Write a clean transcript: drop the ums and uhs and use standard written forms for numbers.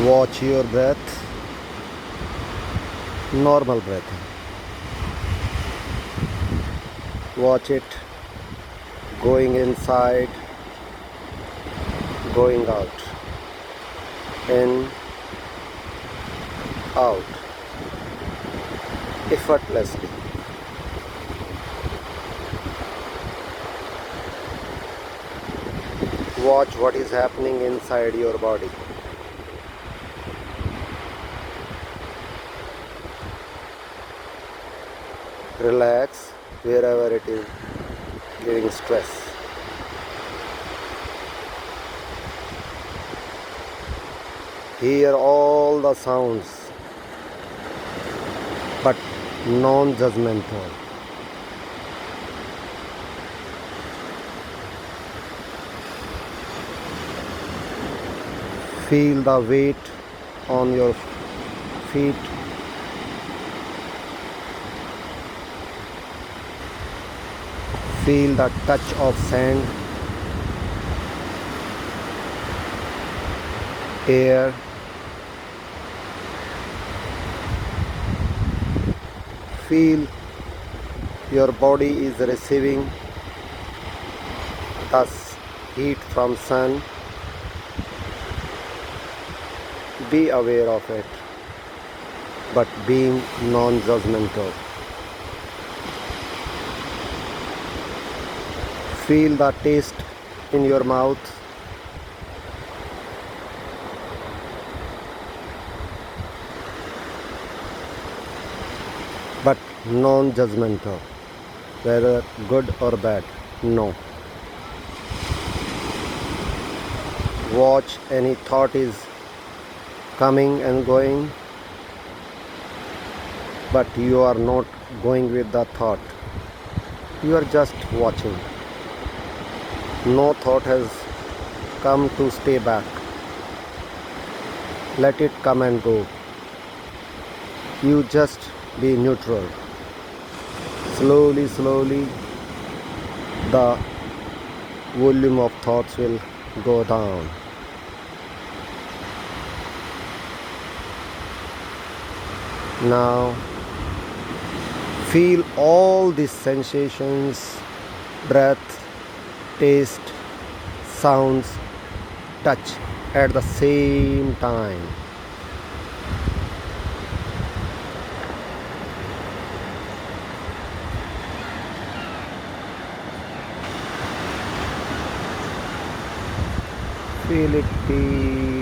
Watch your breath, normal breathing. Watch it going inside, going out, in, out, effortlessly. Watch what is happening inside your body. Relax wherever it is giving stress. Hear all the sounds, but non-judgmental. Feel the weight on your feet. Feel the touch of sand, air. Feel your body is receiving the heat from sun. Be aware of it, but being non-judgmental. Feel the taste in your mouth. But non-judgmental, whether good or bad. No. Watch any thought is coming and going, but you are not going with the thought. You are just watching. No thought has come to stay back. Let it come and go. You just be neutral. Slowly, slowly, the volume of thoughts will go down. Now, feel all these sensations, breath, taste, sounds, touch at the same time. Feel it deep.